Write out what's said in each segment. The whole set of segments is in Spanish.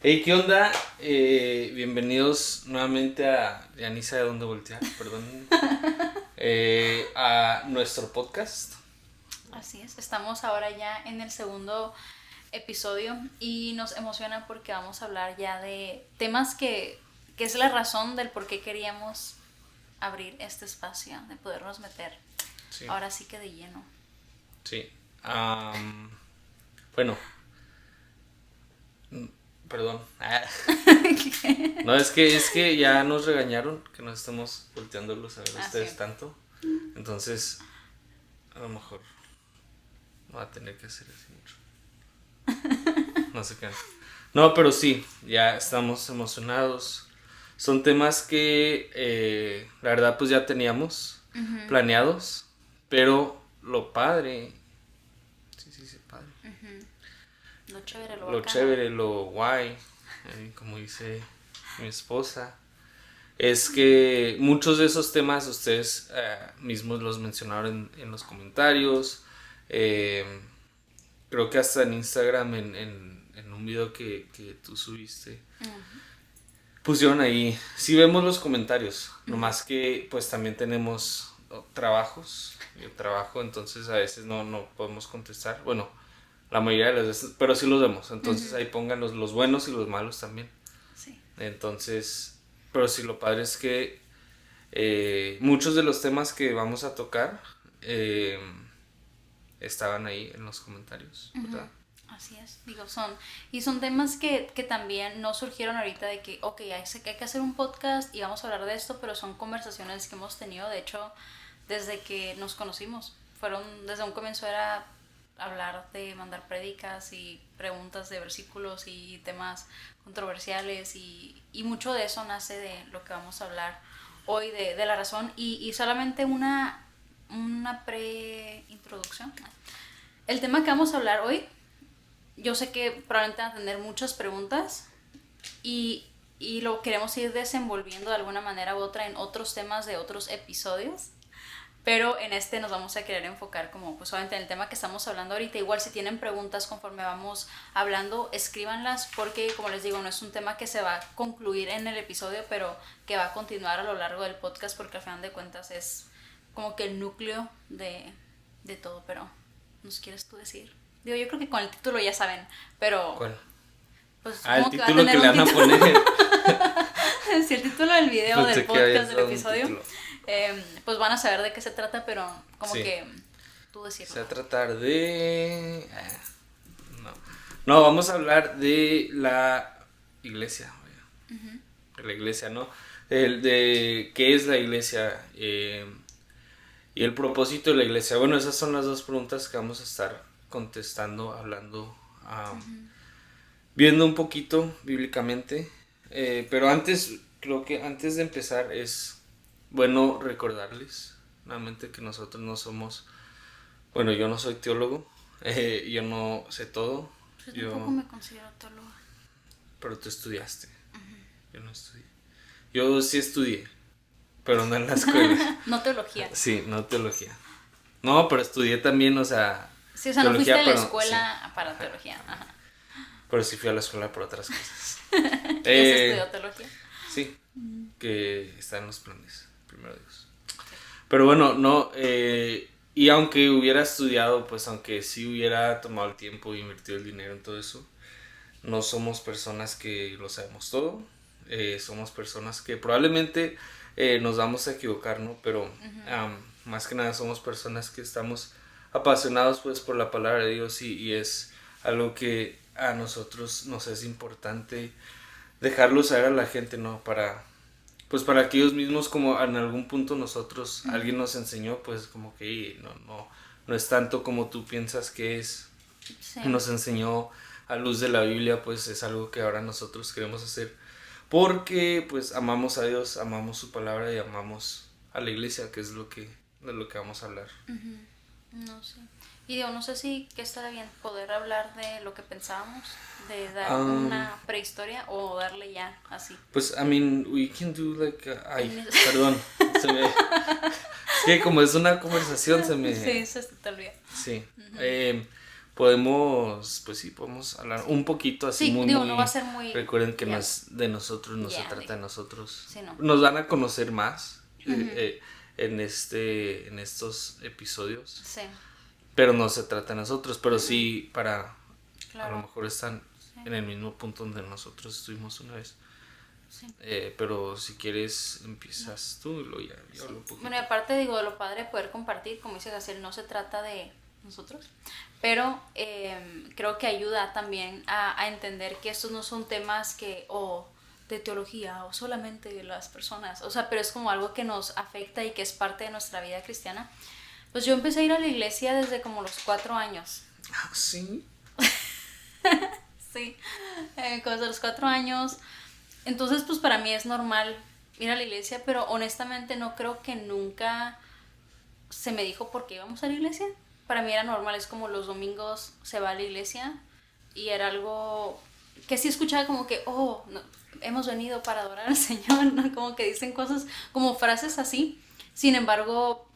Hey, ¿qué onda? Bienvenidos nuevamente a ya ni sé de dónde voltear, perdón. A nuestro podcast. Así es, estamos ahora ya en el segundo episodio y nos emociona porque vamos a hablar ya de temas que es la razón del por qué queríamos abrir este espacio, de podernos meter Sí. ahora sí que de lleno. Sí. Bueno. Perdón. No, es que ya nos regañaron que no estemos volteándolos a ver a ustedes sí. tanto. Entonces, a lo mejor no va a tener que hacer así mucho. No sé qué. No, pero sí, ya estamos emocionados. Son temas que la verdad pues ya teníamos planeados, pero lo padre, sí, padre. Lo chévere, Lo bacano. chévere, lo guay, como dice mi esposa, es que muchos de esos temas ustedes mismos los mencionaron en los comentarios. Creo que hasta en Instagram, en un video que tú subiste, pusieron ahí. Sí vemos los comentarios, nomás que pues también tenemos trabajos. Yo trabajo, entonces a veces no podemos contestar. Bueno, la mayoría de las veces, pero sí los vemos. Entonces ahí pongan los buenos y los malos también. Sí. Entonces, pero sí, lo padre es que muchos de los temas que vamos a tocar estaban ahí en los comentarios, ¿verdad? Así es, digo, son temas que también no surgieron ahorita de que, ok, hay que hacer un podcast y vamos a hablar de esto, pero son conversaciones que hemos tenido, de hecho, desde que nos conocimos. Desde un comienzo era hablar de mandar prédicas y preguntas de versículos y temas controversiales y mucho de eso nace de lo que vamos a hablar hoy, de la razón y solamente una pre-introducción. El tema que vamos a hablar hoy, yo sé que probablemente van a tener muchas preguntas y lo queremos ir desenvolviendo de alguna manera u otra en otros temas de otros episodios, pero en este nos vamos a querer enfocar como pues obviamente en el tema que estamos hablando ahorita. Igual si tienen preguntas conforme vamos hablando, escríbanlas porque como les digo, no es un tema que se va a concluir en el episodio, pero que va a continuar a lo largo del podcast porque al final de cuentas es como que el núcleo de todo. Pero ¿nos quieres tú decir? Digo, yo creo que con el título ya saben, pero ¿Cuál? pues El título que le van a poner. si el título del video, Pensé del que había podcast, del dado un episodio, título. pues van a saber de qué se trata, pero como Sí. que tú decirlo. Se va a tratar de... No, vamos a hablar de la iglesia. De la iglesia, ¿no? De qué es la iglesia y el propósito de la iglesia. Bueno, esas son las dos preguntas que vamos a estar contestando, hablando, viendo un poquito bíblicamente. Pero creo que antes de empezar es bueno recordarles nuevamente que nosotros no somos... Bueno, yo no soy teólogo, yo no sé todo. Yo tampoco me considero teóloga. Pero tú estudiaste. Yo no estudié. Yo sí estudié, pero no en la escuela. No teología. Sí, no teología. No, pero estudié también, o sea... Sí, o sea, no fuiste a la pero, escuela sí. para teología. Ajá. Pero sí fui a la escuela por otras cosas. ¿Y estudió teología? Sí, que está en los planes, primero Dios. Pero bueno, no... y aunque hubiera estudiado, pues aunque sí hubiera tomado el tiempo e invertido el dinero en todo eso, no somos personas que lo sabemos todo. Somos personas que probablemente nos vamos a equivocar, ¿no? Pero más que nada somos personas que estamos apasionados pues por la palabra de Dios y es algo que a nosotros nos es importante dejarlo saber a la gente, ¿no? Para que ellos mismos, como en algún punto nosotros, alguien nos enseñó, pues como que no es tanto como tú piensas que es. Sí. Nos enseñó a luz de la Biblia, pues es algo que ahora nosotros queremos hacer. Porque pues amamos a Dios, amamos su palabra y amamos a la iglesia, que es de lo que vamos a hablar. No sé. Y digo, no sé si que estaría bien poder hablar de lo que pensábamos, de dar una prehistoria o darle ya así. Pues, I mean, we can do like... perdón. Es que como es una conversación se me... Sí, se te olvida. Sí. pues sí, podemos hablar un poquito así Sí, muy, digo, muy... no va a ser muy... Recuerden que ya. no es de nosotros, no se Ya, trata de nosotros. Sí, no. Nos van a conocer más en estos episodios, Sí, pero no se trata de nosotros, pero sí para... A lo claro. mejor están Sí. en el mismo punto donde nosotros estuvimos una vez. Sí. Pero si quieres empiezas tú y luego ya yo hablo un poquito. Bueno, y aparte digo, lo padre de poder compartir, como dice Gaciel, no se trata de nosotros, pero creo que ayuda también a entender que estos no son temas que, o de teología, o solamente de las personas, o sea, pero es como algo que nos afecta y que es parte de nuestra vida cristiana. Pues yo empecé a ir a la iglesia desde como los 4 años. Ah, sí. Sí, desde los 4 años. Entonces, pues para mí es normal ir a la iglesia, pero honestamente no creo que nunca se me dijo por qué íbamos a la iglesia. Para mí era normal, es como los domingos se va a la iglesia y era algo que sí escuchaba como que, oh, no, hemos venido para adorar al Señor, ¿no? Como que dicen cosas, como frases así. Sin embargo,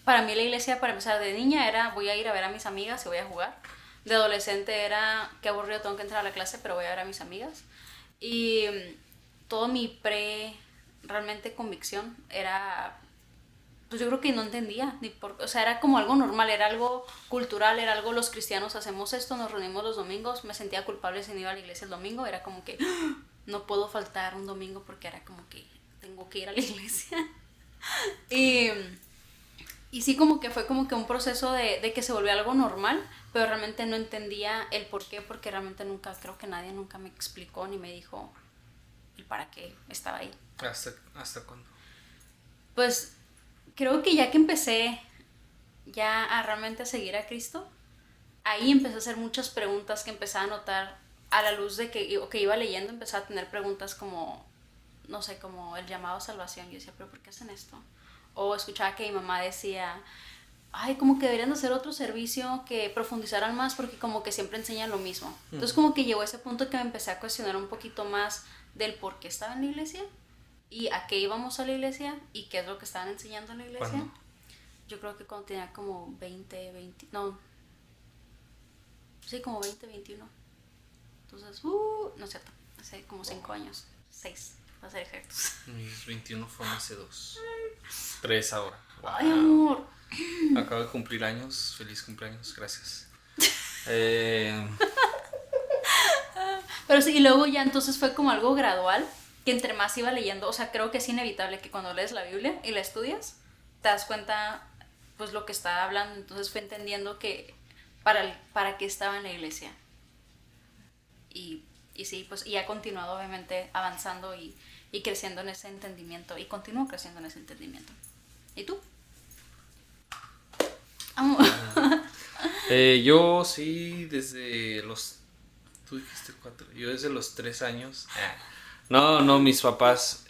para mí la iglesia, para empezar, de niña era voy a ir a ver a mis amigas y voy a jugar. De adolescente era qué aburrido, tengo que entrar a la clase, pero voy a ver a mis amigas. Y todo mi realmente convicción era, pues yo creo que no entendía, ni por, o sea, era como algo normal, era algo cultural, era algo los cristianos hacemos esto, nos reunimos los domingos, me sentía culpable si no iba a la iglesia el domingo, era como que no puedo faltar un domingo porque era como que tengo que ir a la iglesia. y, y sí, como que fue como que un proceso de que se volvió algo normal, pero realmente no entendía el por qué, porque realmente nunca, creo que nadie nunca me explicó ni me dijo el para qué estaba ahí. ¿Hasta cuándo? Pues creo que ya que empecé ya a realmente seguir a Cristo, ahí empecé a hacer muchas preguntas que empecé a notar a la luz de que iba leyendo, empecé a tener preguntas como, no sé, como el llamado a salvación. Yo decía, ¿pero por qué hacen esto? O escuchaba que mi mamá decía, ay, como que deberían de hacer otro servicio que profundizaran más porque como que siempre enseñan lo mismo. Entonces como que llegó a ese punto que me empecé a cuestionar un poquito más del por qué estaba en la iglesia y a qué íbamos a la iglesia y qué es lo que estaban enseñando en la iglesia. ¿Cuándo? Yo creo que cuando tenía como 20, no, sí, como 20, 21. Entonces, no es cierto, hace como 5 años, 6, para ser exactos. Mis 21 fueron hace 2. 3 ahora. Wow. Ay, amor. Acabo de cumplir años. Feliz cumpleaños, gracias. Pero sí, y luego ya entonces fue como algo gradual, que entre más iba leyendo, o sea, creo que es inevitable que cuando lees la Biblia y la estudias, te das cuenta, pues, lo que está hablando. Entonces fue entendiendo que para qué estaba en la iglesia. Y sí, pues, y ha continuado obviamente avanzando y creciendo en ese entendimiento, y continúo creciendo en ese entendimiento. ¿Y tú? Yo sí, desde los... Tú dijiste 4. Yo desde los 3 años. No, mis papás...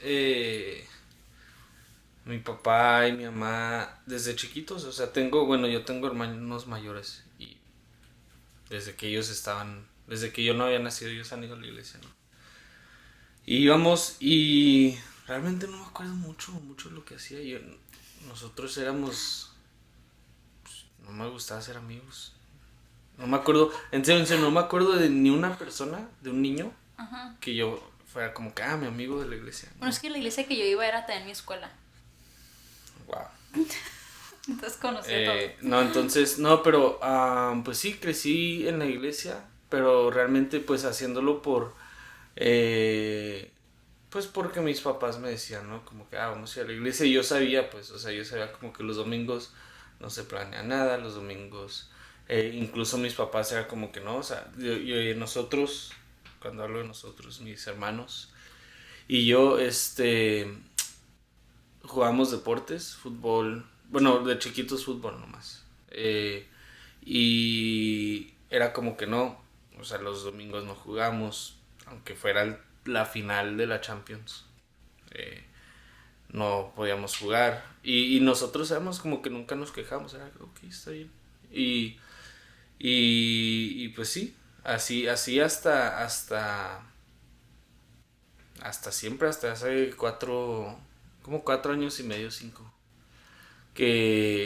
mi papá y mi mamá desde chiquitos, o sea, yo tengo hermanos mayores y desde que yo no había nacido, ellos han ido a la iglesia, ¿no? Y íbamos y realmente no me acuerdo mucho lo que hacía. Nosotros éramos, pues, no me gustaba ser amigos. No me acuerdo, en serio, no me acuerdo de ni una persona, de un niño, Ajá. que yo fuera como que, mi amigo de la iglesia. Bueno, es que la iglesia que yo iba era también mi escuela. Wow. Entonces conocí a todos. No, entonces, no, pero pues sí, crecí en la iglesia, pero realmente pues haciéndolo pues porque mis papás me decían, ¿no? Como que, vamos a ir a la iglesia y yo sabía, pues, o sea, yo sabía como que los domingos no se planea nada, los domingos, incluso mis papás era como que no, o sea, nosotros, cuando hablo de nosotros, mis hermanos y yo, jugamos deportes, fútbol, bueno, de chiquitos fútbol nomás. Y era como que no, o sea, los domingos no jugamos, aunque fuera la final de la Champions. No podíamos jugar. Y nosotros éramos como que nunca nos quejamos, era ok, está bien. Y pues sí, así hasta siempre, hasta hace como 4 años y medio, 5,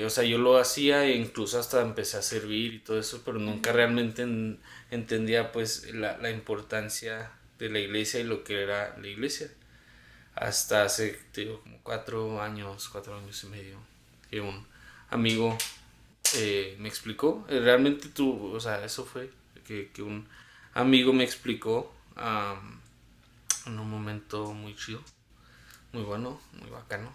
o sea, yo lo hacía e incluso hasta empecé a servir y todo eso, pero nunca realmente entendía pues la importancia de la iglesia y lo que era la iglesia. Hasta hace, te digo, como 4 años y medio, que un amigo me explicó, realmente tú, o sea, eso fue, que un amigo me explicó en un momento muy chido, muy bueno, muy bacano.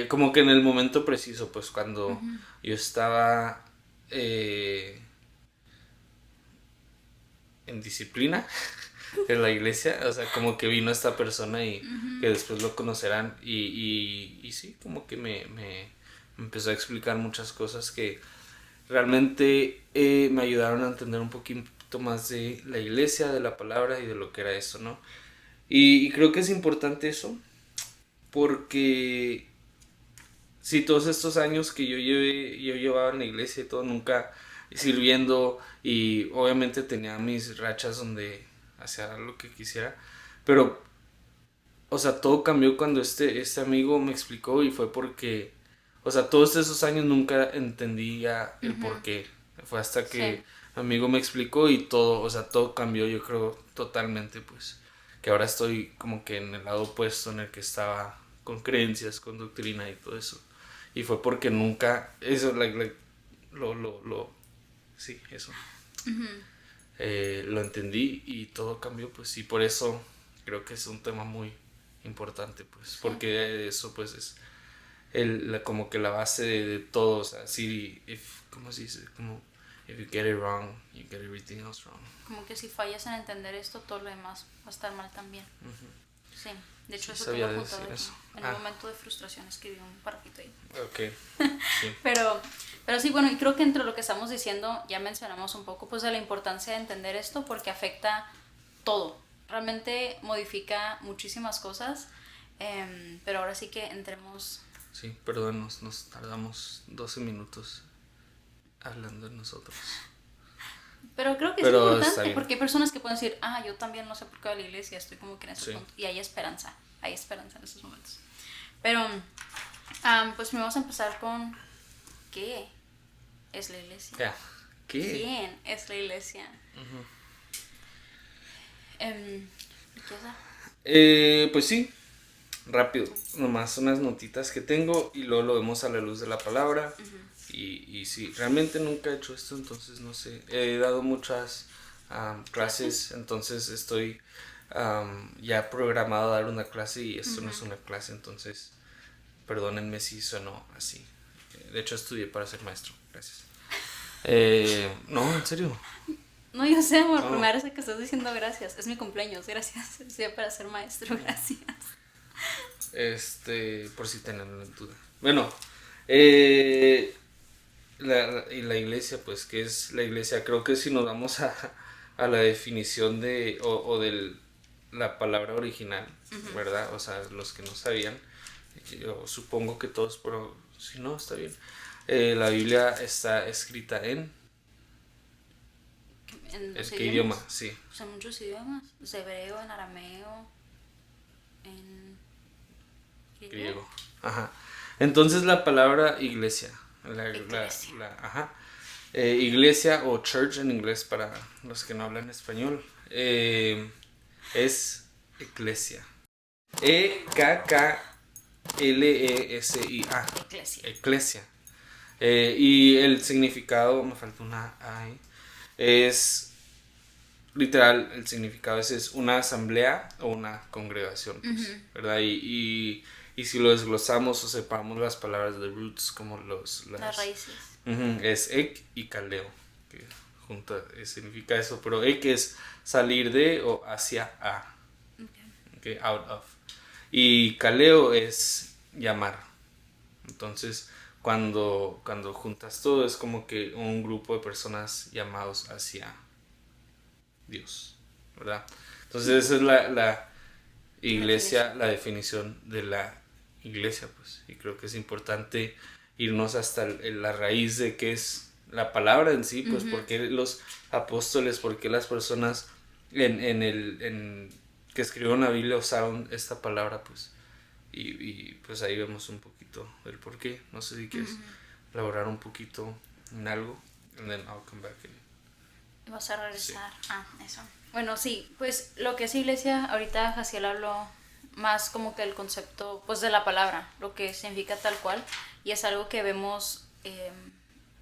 Como que en el momento preciso, pues cuando yo estaba en disciplina en la iglesia, o sea, como que vino esta persona y que después lo conocerán y sí, como que me empezó a explicar muchas cosas que realmente me ayudaron a entender un poquito más de la iglesia, de la palabra y de lo que era eso, ¿no? Y creo que es importante eso porque sí, todos estos años que yo llevaba en la iglesia y todo, nunca sirviendo y obviamente tenía mis rachas donde hacía lo que quisiera, pero, o sea, todo cambió cuando este amigo me explicó y fue porque, o sea, todos esos años nunca entendía el por qué. Fue hasta que Sí. amigo me explicó y todo, o sea, todo cambió, yo creo, totalmente, pues, que ahora estoy como que en el lado opuesto en el que estaba con creencias, con doctrina y todo eso. Y fue porque nunca, eso, sí, eso. Lo entendí y todo cambió, pues, y por eso creo que es un tema muy importante, pues, Sí. porque eso, pues, es como que la base de todo, o sea, si, ¿cómo se dice? Como, if you get it wrong, you get everything else wrong. Como que si fallas en entender esto, todo lo demás va a estar mal también. Sí, de hecho Sí, eso sabía tengo decir apuntado aquí. eso. En un momento de frustración escribí un parrafito ahí. Ok, sí. Pero sí, bueno, y creo que entre lo que estamos diciendo ya mencionamos un poco pues de la importancia de entender esto porque afecta todo. Realmente modifica muchísimas cosas, pero ahora sí que entremos. Sí, perdón, nos tardamos 12 minutos hablando de nosotros. Pero creo que es Pero está importante bien. porque hay personas que pueden decir, yo también no sé por qué voy a la iglesia, estoy como que en ese Sí. punto. Y hay esperanza en esos momentos. Pero, pues vamos a empezar con, ¿qué es la iglesia? Ya. ¿Qué? ¿Quién es la iglesia? ¿Qué Pues sí, rápido, nomás unas notitas que tengo y luego lo vemos a la luz de la palabra. Y sí, realmente nunca he hecho esto, entonces no sé. He dado muchas clases, entonces estoy ya programado a dar una clase y esto no es una clase, entonces perdónenme si sonó así. De hecho estudié para ser maestro, gracias. No, en serio. No, yo sé, amor, No. primera vez que estás diciendo gracias. Es mi cumpleaños, gracias. Estoy para ser maestro, gracias. Por si tienen duda. Bueno, y la iglesia, pues, ¿qué es la iglesia? Creo que si nos vamos a la definición o de la palabra original, ¿verdad? O sea, los que no sabían, yo supongo que todos, pero si no, está bien. La Biblia está escrita en... ¿En ¿Es los qué idiomas? idioma? Sí, Pues en muchos idiomas. Es hebreo, en arameo, en griego. Ajá. Entonces la palabra iglesia, Iglesia. ajá. Iglesia o church en inglés para los que no hablan español, es eclesia. Eklesia. Iglesia. Eclesia. Y el significado, me falta una A ahí, es literal, el significado es una asamblea o una congregación, pues, ¿verdad? Y si lo desglosamos o separamos las palabras de roots como Las raíces. es ek y kaleo, que junta significa eso, pero ek es salir de o hacia a, okay, out of. Y kaleo es llamar. Entonces, cuando juntas todo es como que un grupo de personas llamados hacia Dios, ¿verdad? Entonces esa es la iglesia, la definición de la iglesia, pues, y creo que es importante irnos hasta la raíz de qué es la palabra en sí, pues, por qué los apóstoles, por qué las personas que escribieron la Biblia usaron esta palabra, pues, y pues ahí vemos un poquito el por qué. No sé si quieres elaborar un poquito en algo, and then I'll come back and... Vas a regresar. Sí. Eso. Bueno, sí, pues lo que es iglesia, ahorita Jaciel habló más como que el concepto pues de la palabra, lo que significa tal cual, y es algo que vemos,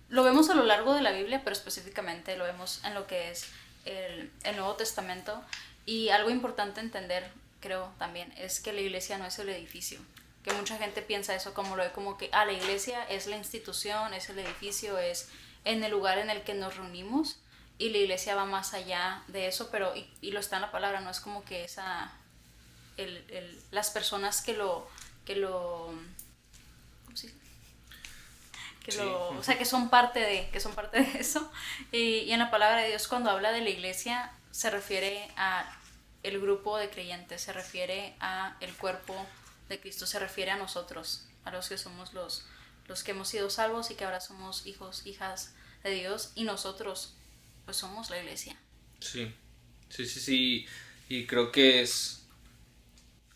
lo vemos a lo largo de la Biblia, pero específicamente lo vemos en lo que es el Nuevo Testamento. Y algo importante entender, creo también, es que la iglesia no es el edificio, que mucha gente piensa eso como lo ve como que la iglesia es la institución, es el edificio, es en el lugar en el que nos reunimos, y la iglesia va más allá de eso, pero y lo está en la palabra, no es como que las personas que lo ¿cómo se dice? O sea, que son parte de eso. Y en la palabra de Dios, cuando habla de la iglesia, se refiere a el grupo de creyentes, se refiere a el cuerpo de Cristo, se refiere a nosotros, a los que somos los que hemos sido salvos y que ahora somos hijos, hijas de Dios, y nosotros pues somos la iglesia. Sí. Y creo que es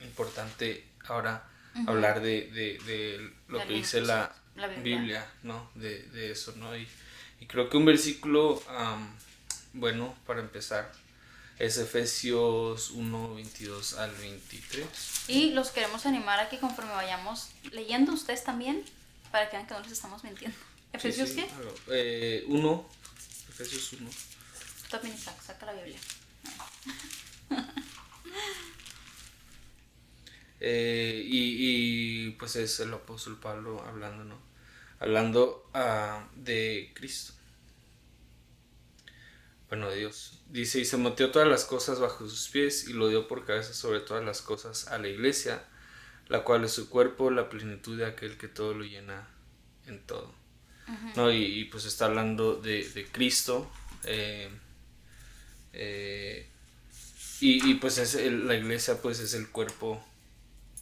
importante ahora hablar de lo que dice la Biblia, ¿no? De eso, ¿no? Y creo que un versículo bueno para empezar es Efesios 1, 22 al 23. Y los queremos animar a que conforme vayamos leyendo ustedes también, para que vean que no les estamos mintiendo. ¿Efesios qué? Efesios 1. Tú también, Isaac, saca la Biblia. Y pues es el apóstol Pablo hablando, ¿no? Hablando de Cristo. Bueno, de Dios. Dice, y se metió todas las cosas bajo sus pies y lo dio por cabeza sobre todas las cosas a la iglesia, la cual es su cuerpo, la plenitud de aquel que todo lo llena en todo. ¿No? Y pues está hablando de Cristo. Y pues la iglesia pues es el cuerpo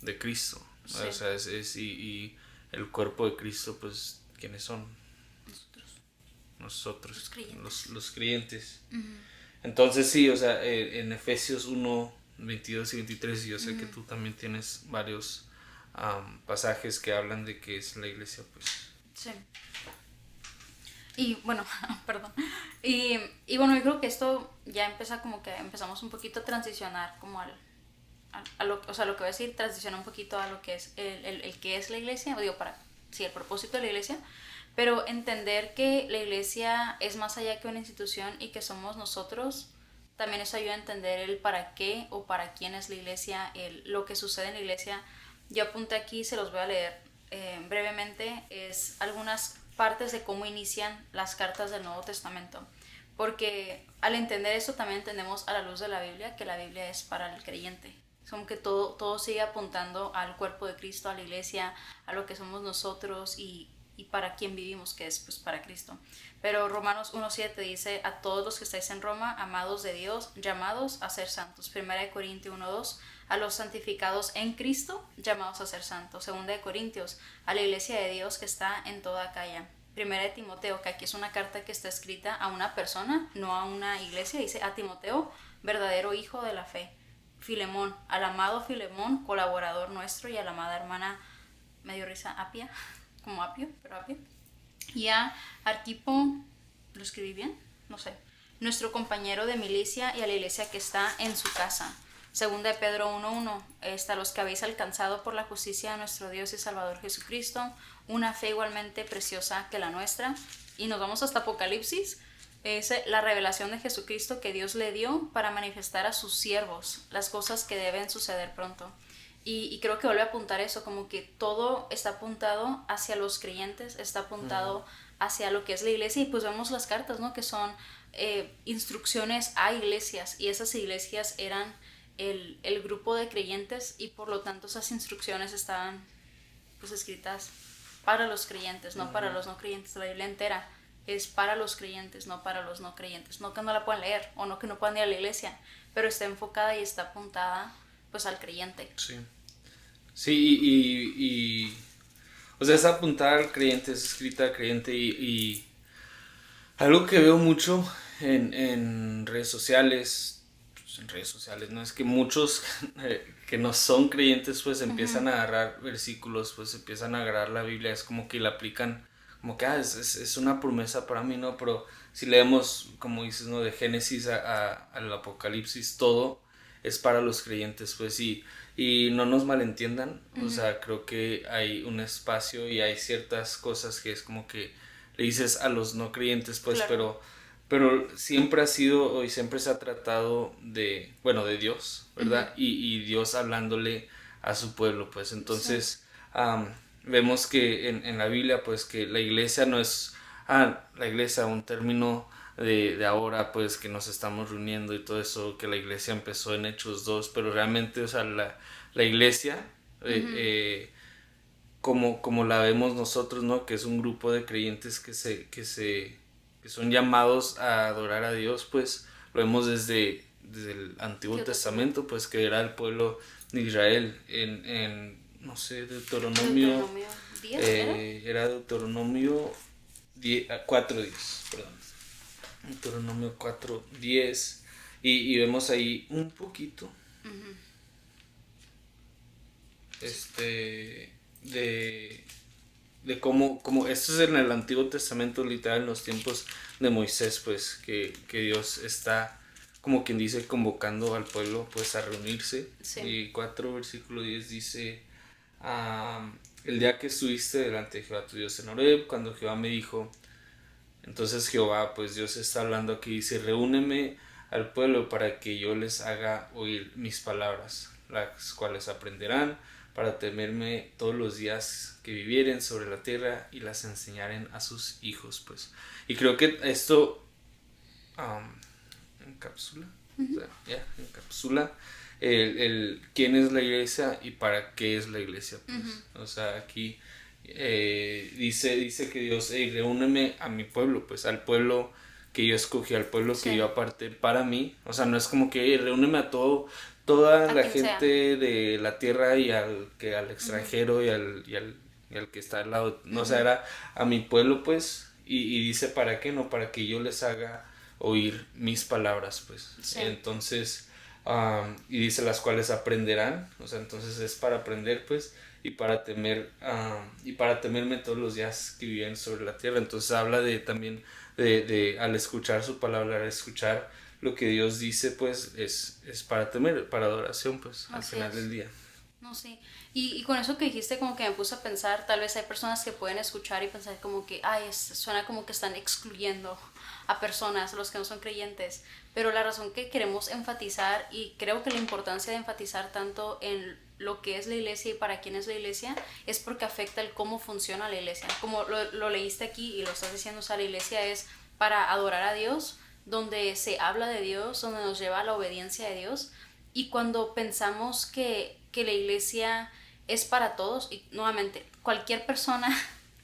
de Cristo. Sí. O sea, y el cuerpo de Cristo, pues, ¿quiénes son? Nosotros, los creyentes. Entonces sí, o sea, en Efesios 1, 22 y 23, yo sé que tú también tienes varios pasajes que hablan de que es la iglesia, pues. Sí. Y bueno, perdón. Y bueno, yo creo que esto ya empieza como que empezamos un poquito a transicionar como a lo que voy a decir, transiciona un poquito a lo que es el que es la iglesia, digo, el propósito de la iglesia, pero entender que la iglesia es más allá que una institución y que somos nosotros, también eso ayuda a entender el para qué o para quién es la iglesia, lo que sucede en la iglesia. Yo apunté aquí, se los voy a leer brevemente, es algunas partes de cómo inician las cartas del Nuevo Testamento, porque al entender eso también entendemos a la luz de la Biblia que la Biblia es para el creyente. Es como que todo sigue apuntando al cuerpo de Cristo, a la iglesia, a lo que somos nosotros y para quién vivimos, que es pues para Cristo. Pero Romanos 1:7 dice, a todos los que estáis en Roma, amados de Dios, llamados a ser santos. 1 Corintios 1:2, a los santificados en Cristo, llamados a ser santos. 2 Corintios, a la iglesia de Dios que está en toda Acaya. 1 Timoteo, que aquí es una carta que está escrita a una persona, no a una iglesia, dice a Timoteo, verdadero hijo de la fe. Filemón, al amado Filemón, colaborador nuestro, y a la amada hermana, me dio risa, Apia, como Apio, pero Apia. Y a Arquipo, ¿lo escribí bien? No sé. Nuestro compañero de milicia, y a la iglesia que está en su casa. 2 de Pedro 1:1, a los que habéis alcanzado por la justicia de nuestro Dios y Salvador Jesucristo, una fe igualmente preciosa que la nuestra. Y nos vamos hasta Apocalipsis, es la revelación de Jesucristo que Dios le dio para manifestar a sus siervos las cosas que deben suceder pronto. Y creo que vuelve a apuntar eso, como que todo está apuntado hacia los creyentes, está apuntado hacia lo que es la iglesia, y pues vemos las cartas, ¿no? Que son instrucciones a iglesias, y esas iglesias eran el grupo de creyentes, y por lo tanto esas instrucciones estaban pues escritas para los creyentes, no para los no creyentes. La Biblia entera es para los creyentes, no para los no creyentes. No que no la puedan leer, o no que no puedan ir a la iglesia, pero está enfocada y está apuntada pues al creyente. Sí, y o sea, es apuntada al creyente, es escrita al creyente, y algo que veo mucho en redes sociales, pues, en redes sociales, ¿no? Es que muchos que no son creyentes pues empiezan a agarrar versículos, pues empiezan a agarrar la Biblia, es como que la aplican, como que es una promesa para mí, ¿no? Pero si leemos, como dices, ¿no? De Génesis al Apocalipsis, todo es para los creyentes, pues y no nos malentiendan, o sea, creo que hay un espacio y hay ciertas cosas que es como que le dices a los no creyentes, pues, Claro. pero siempre ha sido y siempre se ha tratado de, bueno, de Dios, ¿verdad? Y Dios hablándole a su pueblo, pues, entonces vemos que en la Biblia, pues, que la iglesia no es, la iglesia, un término de ahora, pues, que nos estamos reuniendo y todo eso, que la iglesia empezó en Hechos 2 pero realmente, o sea, la iglesia, como la vemos nosotros, ¿no? Que es un grupo de creyentes que son llamados a adorar a Dios, pues lo vemos desde el Antiguo Testamento, pues que era el pueblo de Israel no sé, Deuteronomio, 10, era Deuteronomio 4:10, perdón. Deuteronomio 4:10 y vemos ahí un poquito de cómo esto es en el Antiguo Testamento, literal en los tiempos de Moisés, pues que Dios está como quien dice convocando al pueblo pues a reunirse. Sí. Y 4 versículo 10 dice el día que estuviste delante de Jehová tu Dios en Horeb, cuando Jehová me dijo, entonces Jehová, pues Dios está hablando aquí, dice, reúneme al pueblo para que yo les haga oír mis palabras, las cuales aprenderán para temerme todos los días que vivieren sobre la tierra y las enseñaren a sus hijos, pues. Y creo que esto encapsula, o sea, encapsula quién es la iglesia y para qué es la iglesia, pues. O sea, aquí dice que Dios, reúneme a mi pueblo, pues al pueblo que yo escogí, al pueblo que yo aparté para mí. O sea, no es como que reúneme a toda la gente de la tierra y al extranjero y al que está al lado. No, o sea, era a mi pueblo, pues, y dice para qué, no, para que yo les haga oír mis palabras, pues. Sí. Entonces, y dice las cuales aprenderán, o sea, entonces es para aprender, pues, y para temerme todos los días que viven sobre la tierra. Entonces habla también de al escuchar su palabra, al escuchar lo que Dios dice, pues es para temer, para adoración, pues al final del día. No, sí. Y con eso que dijiste como que me puse a pensar, tal vez hay personas que pueden escuchar y pensar como que, suena como que están excluyendo a personas, los que no son creyentes, pero la razón que queremos enfatizar, y creo que la importancia de enfatizar tanto en lo que es la iglesia y para quién es la iglesia, es porque afecta el cómo funciona la iglesia. Como lo leíste aquí y lo estás diciendo, o sea, la iglesia es para adorar a Dios, donde se habla de Dios, donde nos lleva a la obediencia de Dios, y cuando pensamos que la iglesia es para todos, y nuevamente, cualquier persona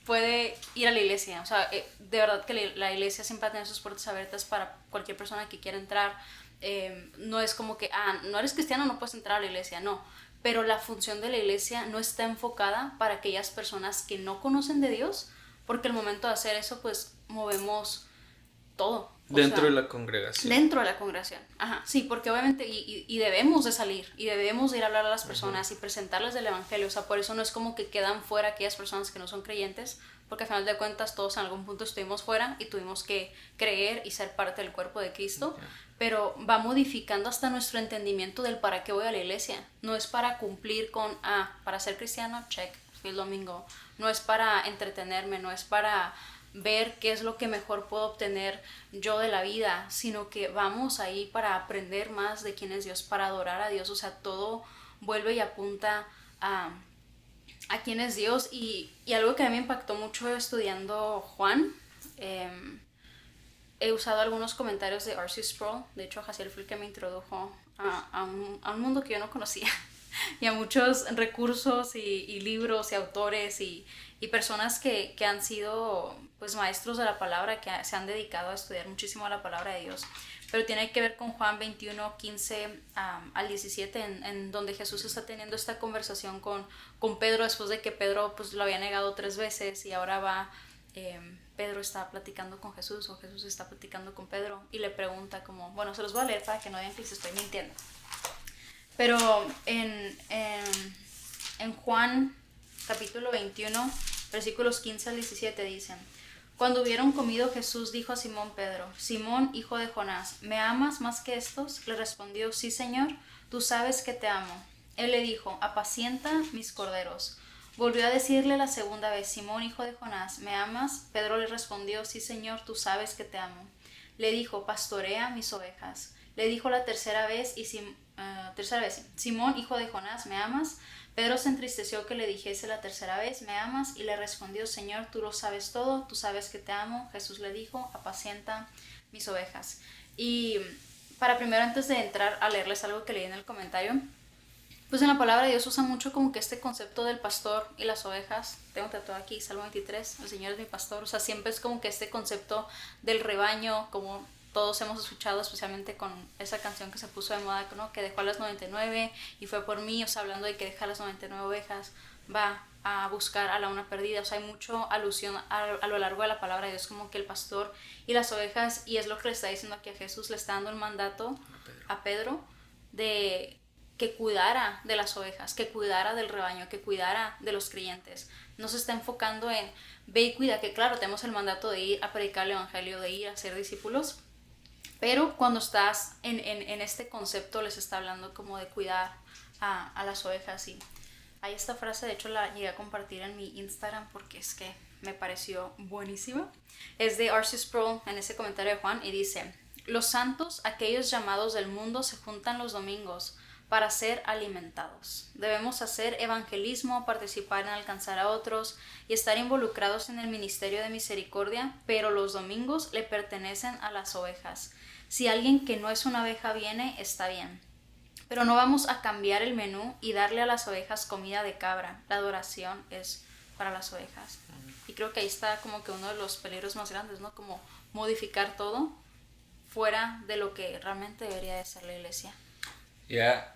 puede ir a la iglesia, o sea, de verdad que la iglesia siempre va a tener sus puertas abiertas para cualquier persona que quiera entrar. No es como que, no eres cristiano, no puedes entrar a la iglesia, no, pero la función de la iglesia no está enfocada para aquellas personas que no conocen de Dios, porque al momento de hacer eso, pues movemos todo. Dentro de la congregación. Dentro de la congregación, ajá, sí, porque obviamente y debemos de salir y debemos de ir a hablar a las personas y presentarles el evangelio, o sea, por eso no es como que quedan fuera aquellas personas que no son creyentes, porque al final de cuentas todos en algún punto estuvimos fuera y tuvimos que creer y ser parte del cuerpo de Cristo, pero va modificando hasta nuestro entendimiento del para qué voy a la iglesia. No es para cumplir con, para ser cristiano, check, fui el domingo, no es para entretenerme, no es para ver qué es lo que mejor puedo obtener yo de la vida, sino que vamos ahí para aprender más de quién es Dios, para adorar a Dios, o sea, todo vuelve y apunta a quién es Dios. Y algo que a mí me impactó mucho estudiando Juan, he usado algunos comentarios de R.C. Sproul, de hecho Jaciel fue el que me introdujo a un mundo que yo no conocía y a muchos recursos y libros y autores y personas que han sido pues maestros de la palabra, que se han dedicado a estudiar muchísimo a la palabra de Dios, pero tiene que ver con Juan 21, 15 al 17, en donde Jesús está teniendo esta conversación con Pedro, después de que Pedro pues lo había negado 3 veces y ahora va Pedro está platicando con Jesús o Jesús está platicando con Pedro y le pregunta como, bueno, se los voy a leer para que no digan que les estoy mintiendo. Pero en Juan capítulo 21, versículos 15 al 17 dicen: Cuando hubieron comido, Jesús dijo a Simón Pedro: Simón, hijo de Jonás, ¿me amas más que estos? Le respondió: Sí, Señor, tú sabes que te amo. Él le dijo: Apacienta mis corderos. Volvió a decirle la segunda vez: Simón, hijo de Jonás, ¿me amas? Pedro le respondió: Sí, Señor, tú sabes que te amo. Le dijo: Pastorea mis ovejas. Le dijo la tercera vez: Simón, hijo de Jonás, ¿me amas? Pedro se entristeció que le dijese la tercera vez: ¿Me amas? Y le respondió: Señor, tú lo sabes todo, tú sabes que te amo. Jesús le dijo: Apacienta mis ovejas. Y para primero, antes de entrar a leerles algo que leí en el comentario, pues en la palabra de Dios usa mucho como que este concepto del pastor y las ovejas. Tengo tatuado aquí Salmo 23, el Señor es mi pastor. O sea, siempre es como que este concepto del rebaño, como todos hemos escuchado, especialmente con esa canción que se puso de moda, ¿no? Que dejó a las 99 y fue por mí. O sea, hablando de que deja a las 99 ovejas, va a buscar a la una perdida. O sea, hay mucho alusión a lo largo de la palabra de Dios, como que el pastor y las ovejas, y es lo que le está diciendo aquí a Jesús. Le está dando el mandato a Pedro de que cuidara de las ovejas, que cuidara del rebaño, que cuidara de los creyentes. No se está enfocando en ve y cuida, que claro, tenemos el mandato de ir a predicar el evangelio, de ir a ser discípulos, pero cuando estás en este concepto les está hablando como de cuidar a las ovejas. Y hay esta frase, de hecho la llegué a compartir en mi Instagram porque es que me pareció buenísima. Es de R.C. Sproul en ese comentario de Juan y dice: Los santos, aquellos llamados del mundo, se juntan los domingos para ser alimentados. Debemos hacer evangelismo, participar en alcanzar a otros y estar involucrados en el ministerio de misericordia, pero los domingos le pertenecen a las ovejas. Si alguien que no es una oveja viene, está bien. Pero no vamos a cambiar el menú y darle a las ovejas comida de cabra. La adoración es para las ovejas. Y creo que ahí está como que uno de los peligros más grandes, ¿no? Como modificar todo fuera de lo que realmente debería de ser la iglesia. Ya,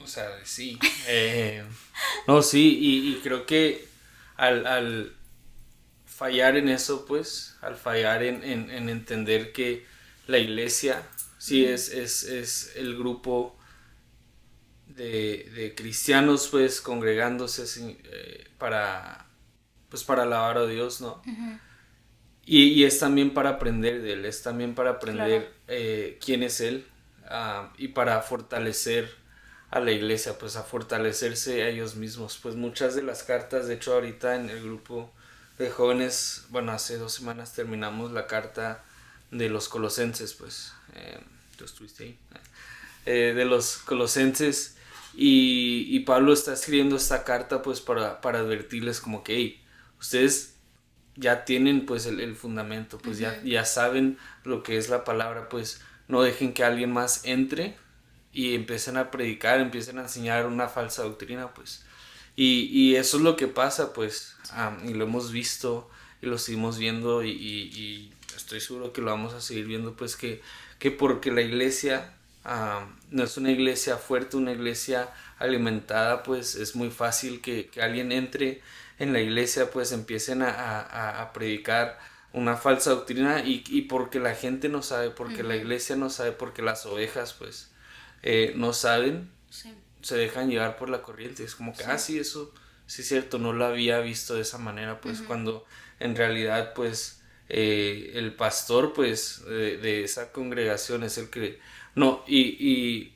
o sea, sí. No, sí, y creo que al fallar en eso, pues, al fallar en entender que la iglesia sí es el grupo de cristianos, pues, congregándose para alabar a Dios, ¿no? Uh-huh. Y es también para aprender de Él, es también para aprender Claro. quién es Él, y para fortalecer a la iglesia, pues a fortalecerse a ellos mismos. Pues muchas de las cartas, de hecho ahorita en el grupo de jóvenes, bueno, hace 2 semanas terminamos la carta de los colosenses, pues, tú estuviste ahí, de los colosenses, y Pablo está escribiendo esta carta pues para advertirles como que, hey, ustedes ya tienen pues el fundamento, pues Uh-huh. ya saben lo que es la palabra, pues no dejen que alguien más entre y empiecen a predicar, empiecen a enseñar una falsa doctrina, pues. Y eso es lo que pasa, pues, y lo hemos visto y lo seguimos viendo y estoy seguro que lo vamos a seguir viendo, pues que porque la iglesia no es una iglesia fuerte, una iglesia alimentada, pues es muy fácil que alguien entre en la iglesia, pues empiecen a predicar una falsa doctrina y porque la gente no sabe, porque la iglesia no sabe, porque las ovejas pues no saben, Sí. se dejan llevar por la corriente. Es como que, sí, eso sí es cierto, no lo había visto de esa manera, pues cuando en realidad pues el pastor pues de esa congregación es el que... No, y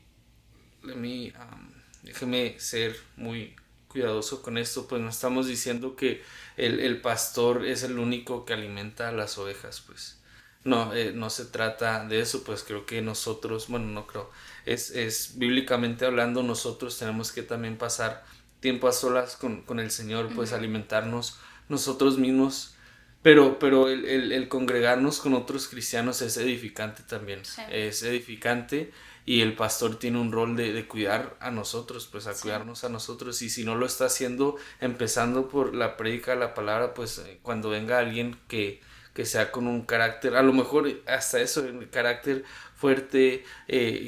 déjeme ser muy cuidadoso con esto, pues no estamos diciendo que el pastor es el único que alimenta a las ovejas, pues no, no se trata de eso, pues creo que nosotros, bueno, no creo, es bíblicamente hablando, nosotros tenemos que también pasar tiempo a solas con el Señor, pues alimentarnos nosotros mismos, pero el congregarnos con otros cristianos es edificante también, Sí. es edificante. Y el pastor tiene un rol de cuidar a nosotros, pues a cuidarnos a nosotros. Y si no lo está haciendo, empezando por la prédica de la palabra, pues cuando venga alguien que sea con un carácter, a lo mejor hasta eso, el carácter fuerte,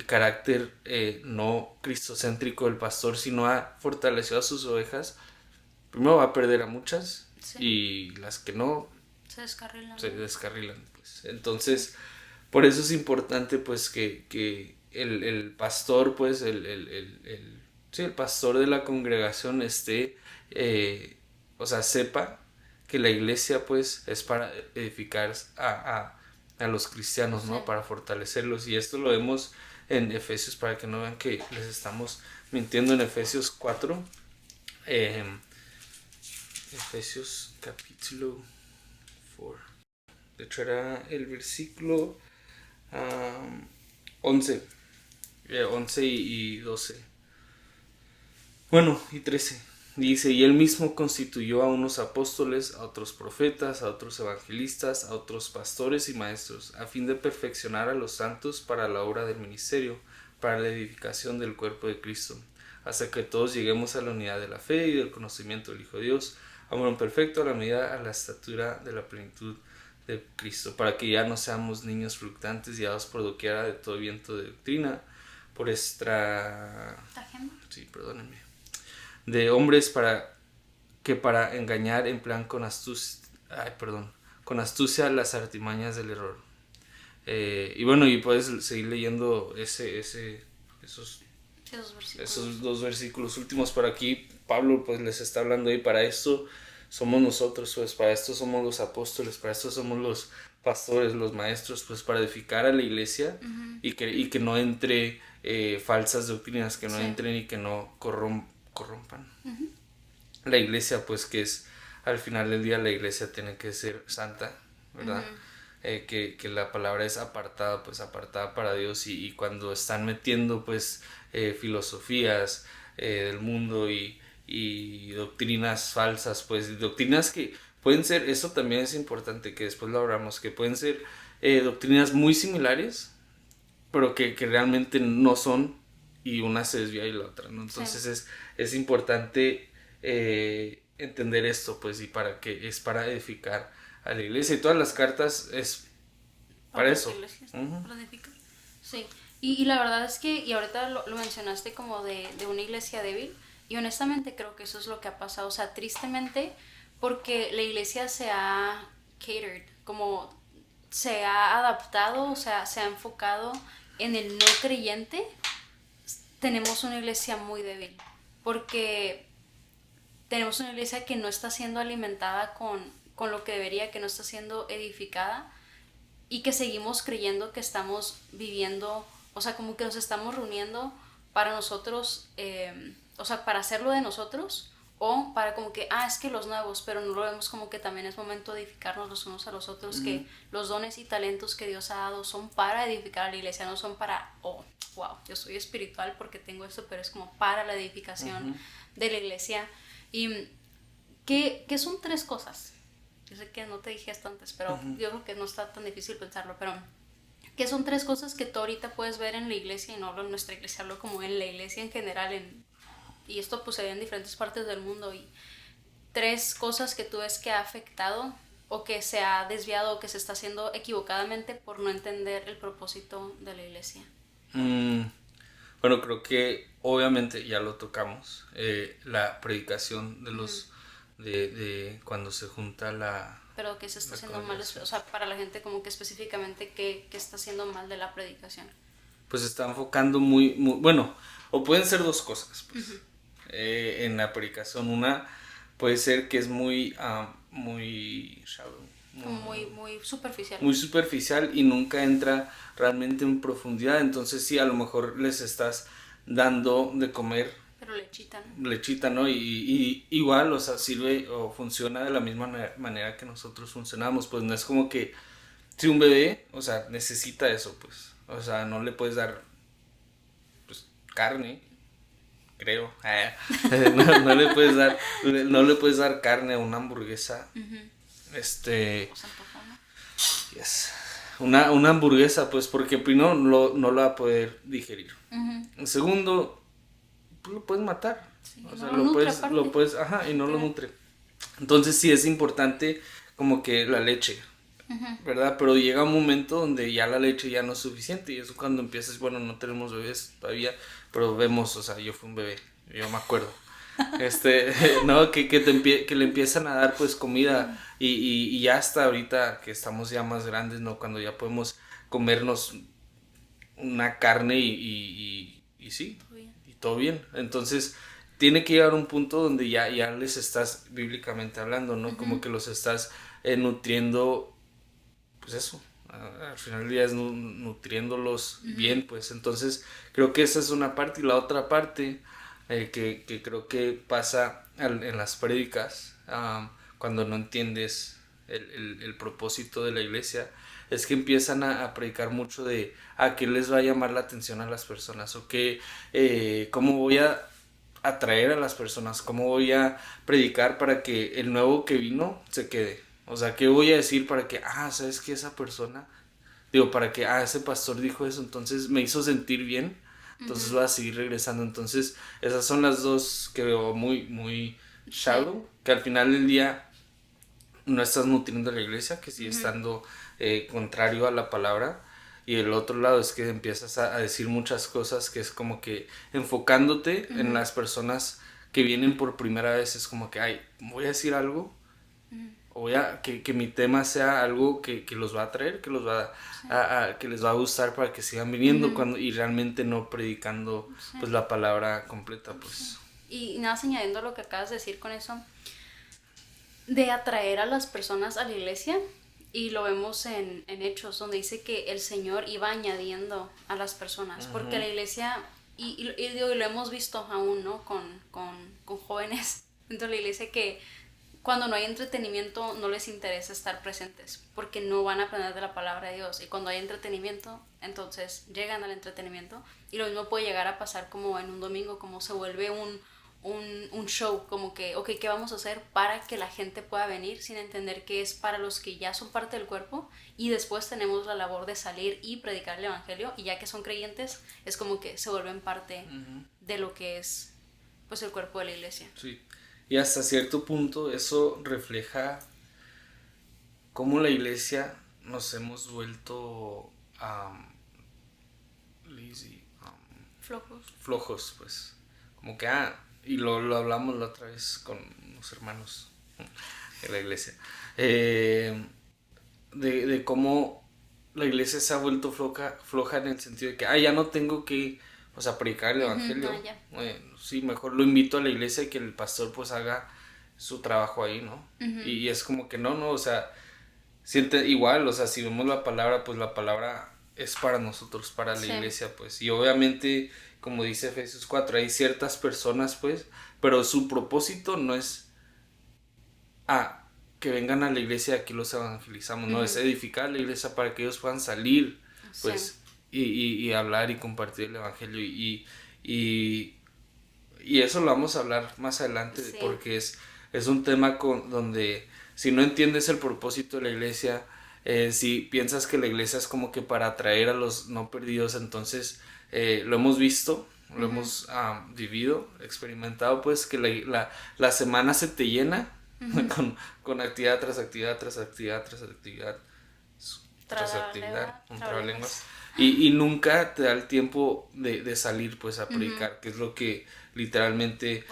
carácter no cristocéntrico del pastor, si no ha fortalecido a sus ovejas, primero va a perder a muchas y las que no, Se descarrilan, pues. Entonces, por eso es importante, pues, que el pastor, pues, el pastor de la congregación esté, o sea, sepa que la iglesia, pues, es para edificar a los cristianos, ¿no? Sí. Para fortalecerlos. Y esto lo vemos en Efesios, para que no vean que les estamos mintiendo, en Efesios 4. Efesios capítulo 4. De hecho era el versículo 11. 11 y 12. Bueno, y 13. Dice, y él mismo constituyó a unos apóstoles, a otros profetas, a otros evangelistas, a otros pastores y maestros, a fin de perfeccionar a los santos para la obra del ministerio, para la edificación del cuerpo de Cristo, hasta que todos lleguemos a la unidad de la fe y del conocimiento del Hijo de Dios, a un perfecto a la medida, a la estatura de la plenitud de Cristo, para que ya no seamos niños fluctuantes, guiados por doquiera de todo viento de doctrina, por sí, perdónenme, de hombres para engañar en plan con astucia las artimañas del error. Y bueno, y puedes seguir leyendo esos dos versículos últimos. Por aquí Pablo pues les está hablando, y para esto somos nosotros, pues para esto somos los apóstoles, para esto somos los pastores, los maestros, pues para edificar a la iglesia. Uh-huh. y que no entre falsas doctrinas, que no entren y que no corrompan. Uh-huh. La iglesia, pues, que es al final del día, la iglesia tiene que ser santa, ¿verdad? Uh-huh. Que la palabra es apartada, pues apartada para Dios, y cuando están metiendo pues filosofías del mundo y doctrinas falsas, pues doctrinas que pueden ser, eso también es importante que después lo hablamos, que pueden ser doctrinas muy similares, pero que realmente no son, y una se desvía y la otra, ¿no? Entonces sí. es importante entender esto, pues, y para que es para edificar a la iglesia, y todas las cartas es para eso. Iglesia, uh-huh. Para edificar. Sí, y la verdad es que, y ahorita lo mencionaste como de una iglesia débil, y honestamente creo que eso es lo que ha pasado, o sea, tristemente, porque la iglesia se ha catered, como se ha adaptado, o sea, se ha enfocado en el no creyente. Tenemos una iglesia muy débil, porque tenemos una iglesia que no está siendo alimentada con lo que debería, que no está siendo edificada, y que seguimos creyendo que estamos viviendo, o sea, como que nos estamos reuniendo para nosotros, o sea, para hacerlo de nosotros, o para como que, es que los nuevos, pero no lo vemos como que también es momento de edificarnos los unos a los otros, uh-huh. Que los dones y talentos que Dios ha dado son para edificar a la iglesia, no son para, wow, yo soy espiritual porque tengo esto, pero es como para la edificación uh-huh. de la iglesia. Y que son 3 cosas. Yo sé que no te dije esto antes, pero uh-huh. yo creo que no está tan difícil pensarlo, pero que son 3 cosas que tú ahorita puedes ver en la iglesia, y no hablo en nuestra iglesia, hablo como en la iglesia en general, y esto pues se ve en diferentes partes del mundo, y 3 cosas que tú ves que ha afectado o que se ha desviado o que se está haciendo equivocadamente por no entender el propósito de la iglesia. Bueno, creo que obviamente ya lo tocamos, la predicación de los de cuando se junta la... Pero que se está haciendo mal, o sea, para la gente como que específicamente qué está haciendo mal de la predicación. Pues se está enfocando muy bueno, o pueden ser 2 cosas, pues. Uh-huh. En la predicación, una puede ser que es muy shallow, muy superficial. Muy superficial y nunca entra realmente en profundidad. Entonces sí, a lo mejor les estás dando de comer, pero lechita, ¿no? Y igual, o sea, sirve o funciona de la misma manera que nosotros funcionamos. Pues no es como que si un bebé, o sea, necesita eso, pues. O sea, no le puedes dar pues carne, creo. No le puedes dar carne a una hamburguesa. Uh-huh. Yes. Una hamburguesa, pues, porque primero no la va a poder digerir. Uh-huh. En segundo, pues lo puedes matar. Sí, o sea, lo puedes, y no lo nutre. Entonces sí es importante como que la leche, uh-huh. ¿verdad? Pero llega un momento donde ya la leche ya no es suficiente, y eso cuando empiezas, bueno, no tenemos bebés todavía, pero vemos, o sea, yo fui un bebé, yo me acuerdo. No, que le empiezan a dar pues comida y ya hasta ahorita que estamos ya más grandes, ¿no? Cuando ya podemos comernos una carne y sí, Todo bien. y todo bien. Entonces, tiene que llegar a un punto donde ya les estás bíblicamente hablando, ¿no? Como que los estás nutriendo, pues eso. Al final del día es nutriéndolos bien, pues entonces creo que esa es una parte y la otra parte que creo que pasa en las prédicas cuando no entiendes el propósito de la iglesia es que empiezan a predicar mucho de a qué les va a llamar la atención a las personas o que cómo voy a atraer a las personas, cómo voy a predicar para que el nuevo que vino se quede. O sea, ¿qué voy a decir para que, sabes que esa persona, digo, para que, ese pastor dijo eso, entonces me hizo sentir bien, entonces voy a seguir regresando. Entonces, esas son las dos que veo muy, muy shallow, que al final del día no estás nutriendo a la iglesia, que sigue estando contrario a la palabra. Y el otro lado es que empiezas a decir muchas cosas que es como que enfocándote en las personas que vienen por primera vez. Es como que, voy a decir algo, o voy a que mi tema sea algo que los va a atraer, que los va que les va a gustar para que sigan viniendo y realmente no predicando pues la palabra completa, pues. Y nada, más añadiendo lo que acabas de decir con eso, de atraer a las personas a la iglesia, y lo vemos en Hechos, donde dice que el Señor iba añadiendo a las personas, porque la iglesia, digo, y lo hemos visto aún, ¿no? Con jóvenes dentro de la iglesia que cuando no hay entretenimiento no les interesa estar presentes, porque no van a aprender de la palabra de Dios, y cuando hay entretenimiento, entonces llegan al entretenimiento, y lo mismo puede llegar a pasar como en un domingo, como se vuelve un show, como que, ok, ¿qué vamos a hacer para que la gente pueda venir sin entender que es para los que ya son parte del cuerpo? Y después tenemos la labor de salir y predicar el evangelio, y ya que son creyentes, es como que se vuelven parte de lo que es pues el cuerpo de la iglesia. Sí, y hasta cierto punto eso refleja cómo la iglesia nos hemos vuelto lazy, flojos, pues. Como que, y lo hablamos la otra vez con los hermanos de la iglesia, de cómo la iglesia se ha vuelto floja en el sentido de que, ya no tengo que, o sea, predicar el evangelio. Bueno, sí, mejor lo invito a la iglesia y que el pastor pues haga su trabajo ahí, ¿no? Y es como que no, o sea, siente igual, o sea, si vemos la palabra, pues la palabra es para nosotros, para la iglesia, pues. Y obviamente, como dice Efesios 4, hay ciertas personas, pues, pero su propósito no es que vengan a la iglesia y aquí los evangelizamos, no, es edificar la iglesia para que ellos puedan salir, pues, y hablar y compartir el evangelio. Y eso lo vamos a hablar más adelante, porque es un tema donde si no entiendes el propósito de la iglesia, si piensas que la iglesia es como que para atraer a los no perdidos, entonces lo hemos visto, lo hemos vivido, experimentado, pues que la semana se te llena con actividad tras actividad, tras actividad, tras actividad, tras actividad, un trabalenguas. Y nunca te da el tiempo de salir pues a predicar, que es lo que literalmente...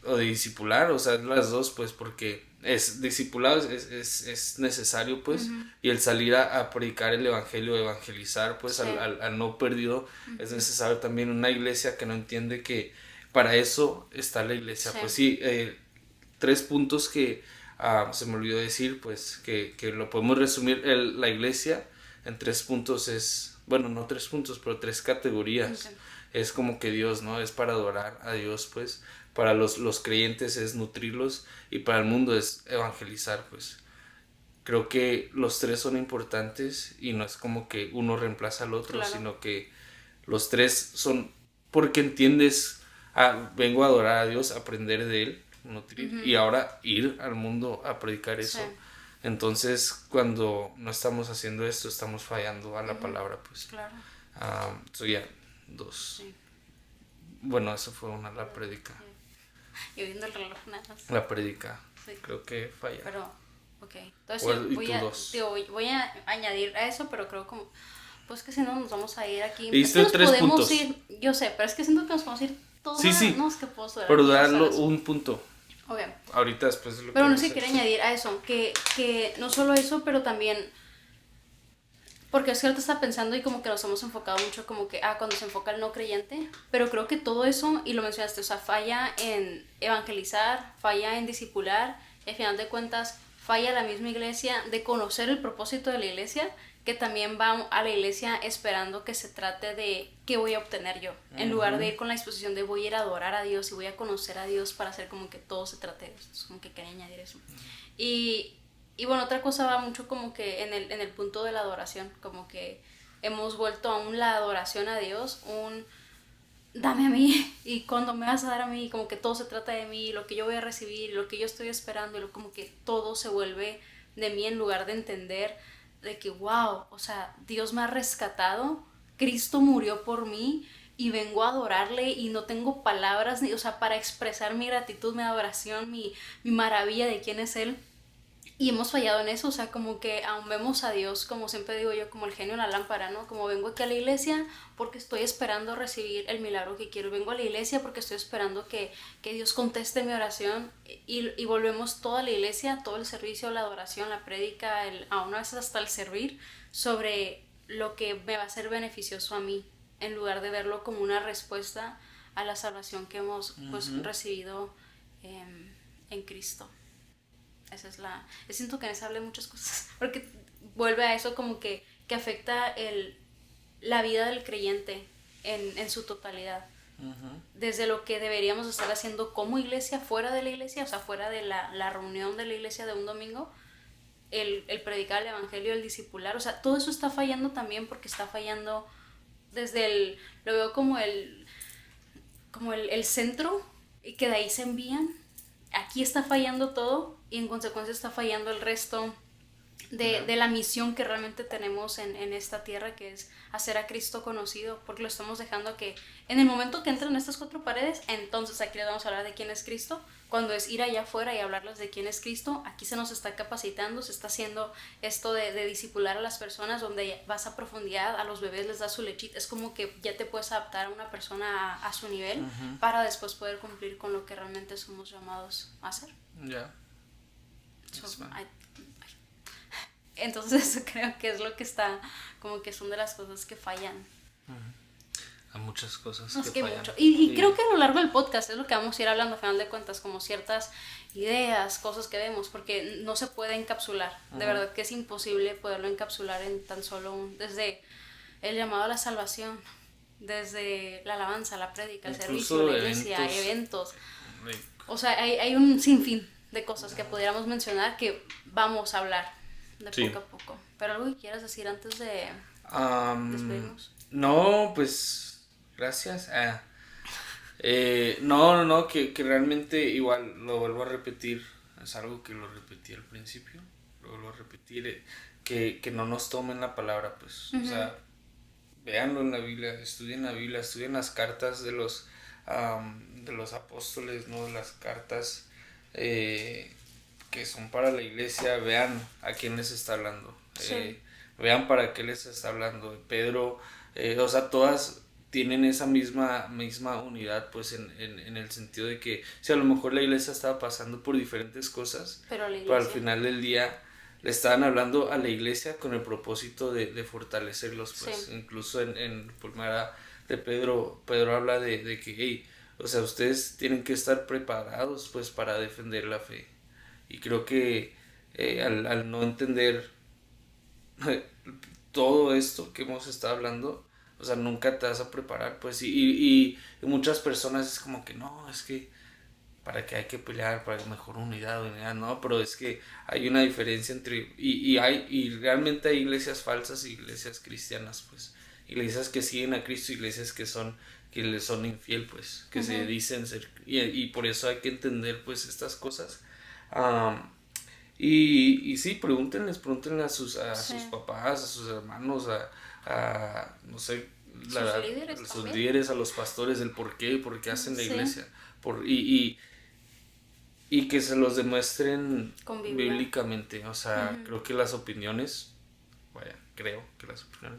O de discipular, o sea, las dos, pues, porque es discipulado, es necesario, pues, y el salir a predicar el evangelio, evangelizar, pues, al no perdido, es necesario también. Una iglesia que no entiende que para eso está la iglesia. Pues sí, 3 puntos que se me olvidó decir, pues, que lo podemos resumir. La iglesia en 3 puntos es, bueno, no 3 puntos, pero 3 categorías. Es como que Dios, ¿no? Es para adorar a Dios, pues. Para los creyentes es nutrirlos y para el mundo es evangelizar, pues. Creo que los 3 son importantes y no es como que uno reemplaza al otro, sino que los 3 son porque entiendes, vengo a adorar a Dios, a aprender de Él, nutrir, y ahora ir al mundo a predicar eso. Entonces, cuando no estamos haciendo esto, estamos fallando a la palabra, pues. Claro. Ya, 2. Bueno, eso fue la prédica. Yo viendo el reloj nada más. La prédica. Creo que falla. Pero, ok. Entonces voy a añadir a eso, pero creo como... Pues que si no nos vamos a ir aquí. Diste 3 puntos. Ir, yo sé, pero es que siento que nos podemos ir todo Sí. no es que puedo sudar. Pero darlo un punto. Ok. Ahorita después de lo Pero que no sé si quiero añadir a eso, que no solo eso, pero también, porque es que ahorita estaba pensando y como que nos hemos enfocado mucho como que, cuando se enfoca el no creyente, pero creo que todo eso, y lo mencionaste, o sea, falla en evangelizar, falla en discipular, y al final de cuentas falla la misma iglesia de conocer el propósito de la iglesia, que también va a la iglesia esperando que se trate de qué voy a obtener yo, en lugar de ir con la disposición de voy a ir a adorar a Dios y voy a conocer a Dios para hacer como que todo se trate de eso. Es como que quería añadir eso. Y bueno, otra cosa va mucho como que en el punto de la adoración, como que hemos vuelto aún la adoración a Dios, dame a mí, y cuando me vas a dar a mí, como que todo se trata de mí, lo que yo voy a recibir, lo que yo estoy esperando, y como que todo se vuelve de mí en lugar de entender de que wow, o sea, Dios me ha rescatado, Cristo murió por mí y vengo a adorarle y no tengo palabras, o sea, para expresar mi gratitud, mi adoración, mi maravilla de quién es Él. Y hemos fallado en eso, o sea, como que aún vemos a Dios, como siempre digo yo, como el genio en la lámpara, ¿no? Como vengo aquí a la iglesia porque estoy esperando recibir el milagro que quiero. Vengo a la iglesia porque estoy esperando que Dios conteste mi oración. Y volvemos toda la iglesia, todo el servicio, la adoración, la prédica, aún a veces hasta el servir, sobre lo que me va a ser beneficioso a mí, en lugar de verlo como una respuesta a la salvación que hemos pues, recibido en Cristo. Esa es yo siento que en eso hablé muchas cosas, porque vuelve a eso como que afecta la vida del creyente en su totalidad. Desde lo que deberíamos estar haciendo como iglesia, fuera de la iglesia, o sea, fuera de la reunión de la iglesia de un domingo, el predicar el evangelio, el discipular, o sea, todo eso está fallando también porque está fallando desde lo veo como el centro, y que de ahí se envían. Aquí está fallando todo y en consecuencia está fallando el resto de la misión que realmente tenemos en esta tierra, que es hacer a Cristo conocido, porque lo estamos dejando que en el momento que entran estas 4 paredes, entonces aquí les vamos a hablar de quién es Cristo. Cuando es ir allá afuera y hablarles de quién es Cristo, aquí se nos está capacitando, se está haciendo esto de discipular a las personas, donde vas a profundidad, a los bebés les das su lechita, es como que ya te puedes adaptar a una persona a su nivel, para después poder cumplir con lo que realmente somos llamados a hacer. Ya. Entonces creo que es lo que está, como que son de las cosas que fallan. Hay muchas cosas que fallan. Mucho. Y creo que a lo largo del podcast es lo que vamos a ir hablando, a final de cuentas, como ciertas ideas, cosas que vemos, porque no se puede encapsular. De verdad que es imposible poderlo encapsular en tan solo desde el llamado a la salvación, desde la alabanza, la prédica, el servicio, la iglesia, eventos. O sea, hay un sinfín de cosas que pudiéramos mencionar que vamos a hablar de poco a poco. ¿Pero algo que quieras decir antes de despedirnos? No, pues gracias. No, que realmente igual lo vuelvo a repetir, es algo que lo repetí al principio, lo vuelvo a repetir, que no nos tomen la palabra, pues, o sea, véanlo en la Biblia, estudien las cartas de los apóstoles, ¿no? Las cartas que son para la iglesia, vean a quién les está hablando, vean para qué les está hablando. Pedro, o sea, todas tienen esa misma unidad, pues en el sentido de que si a lo mejor la iglesia estaba pasando por diferentes cosas, pero al final del día le estaban hablando a la iglesia con el propósito de fortalecerlos, pues. Incluso en primera de Pedro habla de que, hey, o sea, ustedes tienen que estar preparados, pues, para defender la fe. Y creo que al no entender todo esto que hemos estado hablando, o sea, nunca te vas a preparar, pues, y muchas personas es como que no, es que para que hay que pelear, para mejor unidad, no, pero es que hay una diferencia entre, y realmente hay iglesias falsas y iglesias cristianas, pues, iglesias que siguen a Cristo, iglesias que les son infiel, pues, que se dicen ser, y por eso hay que entender, pues, estas cosas. Y sí, pregúntenle a sus papás, a sus hermanos, a no sé, sus líderes, a los pastores, el por qué hacen la iglesia, y que se los demuestren bíblicamente. O sea, creo que las opiniones,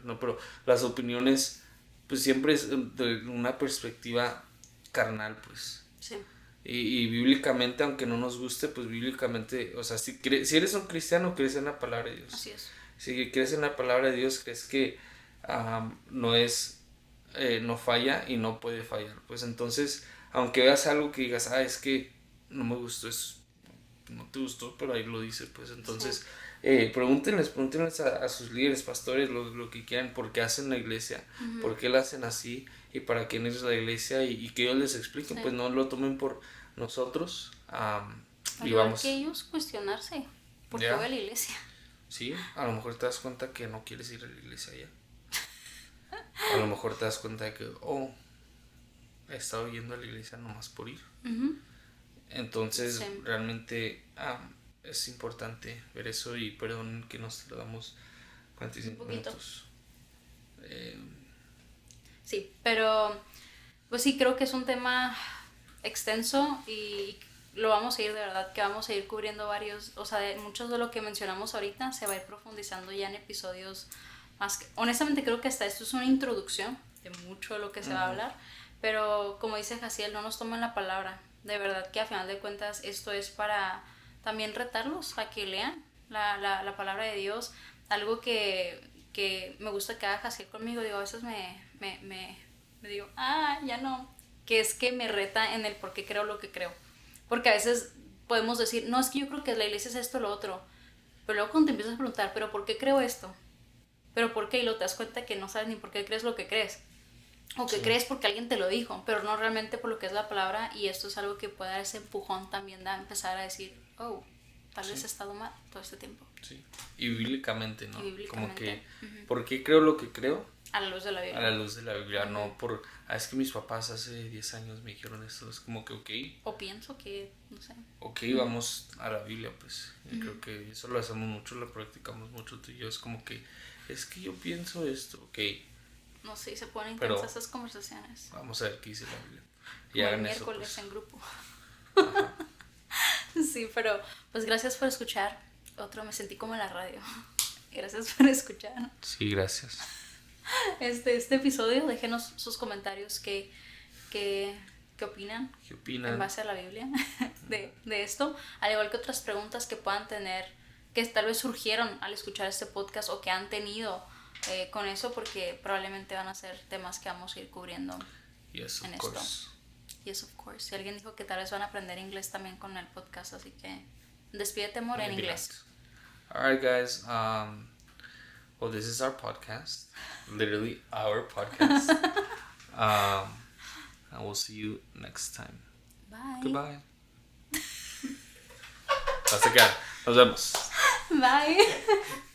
no, pero las opiniones pues siempre es de una perspectiva carnal, pues. Sí. Y bíblicamente, aunque no nos guste, pues bíblicamente, o sea, si eres un cristiano, crees en la palabra de Dios. Así es. Si crees en la palabra de Dios, crees que no falla y no puede fallar. Pues entonces, aunque veas algo que digas, es que no me gustó eso, no te gustó, pero ahí lo dice, pues entonces pregúntenles a sus líderes, pastores, lo que quieran, por qué hacen la iglesia, por qué la hacen así y para quién es la iglesia y que ellos les expliquen, pues no lo tomen por nosotros. Y vamos. Que ellos cuestionarse, ¿por qué voy a la iglesia? Sí, a lo mejor te das cuenta que no quieres ir a la iglesia ya. A lo mejor te das cuenta de que, he estado yendo a la iglesia nomás por ir. Entonces, realmente es importante ver eso y perdón que nos tardamos 45 minutos. Sí, pero pues sí, creo que es un tema extenso y lo vamos a ir, de verdad, que vamos a ir cubriendo varios, o sea, muchos de lo que mencionamos ahorita se va a ir profundizando ya en episodios más que, honestamente creo que hasta esto es una introducción de mucho de lo que se va a hablar, pero como dice Jaciel, no nos tomen la palabra, de verdad que a final de cuentas esto es para también retarlos a que lean la palabra de Dios, algo que me gusta que haga Jaciel conmigo, digo, a veces me digo, ya no, que es que me reta en el por qué creo lo que creo. Porque a veces podemos decir, no, es que yo creo que la iglesia es esto o lo otro. Pero luego cuando te empiezas a preguntar, ¿pero por qué creo esto? ¿Pero por qué? Y luego te das cuenta que no sabes ni por qué crees lo que crees. O que crees porque alguien te lo dijo, pero no realmente por lo que es la palabra. Y esto es algo que puede dar ese empujón también de empezar a decir, tal vez he estado mal todo este tiempo. Sí, y bíblicamente, ¿no? Como que, ¿por qué creo lo que creo? A la luz de la Biblia. A la luz de la Biblia, no por... es que mis papás hace 10 años me dijeron esto, es como que O pienso que, no sé. Vamos a la Biblia, pues. Y creo que eso lo hacemos mucho, lo practicamos mucho tú y yo, es como que, es que yo pienso esto, No sé, se ponen intensas esas conversaciones. Vamos a ver qué dice la Biblia. Y hagan el miércoles eso, pues. En grupo. Sí, pero pues gracias por escuchar. Me sentí como en la radio. Gracias por escuchar. Sí, gracias. Este episodio, déjenos sus comentarios qué opinan. ¿Qué opinan? En base a la Biblia de esto, al igual que otras preguntas que puedan tener, que tal vez surgieron al escuchar este podcast o que han tenido con eso, porque probablemente van a ser temas que vamos a ir cubriendo en esto. Yes, of course. Y alguien dijo que tal vez van a aprender inglés también con el podcast, así que despídete, amor, en inglés. Alright, guys. Well, this is our podcast. Literally our podcast. And we'll see you next time. Bye. Goodbye. Hasta acá. Nos vemos. Bye.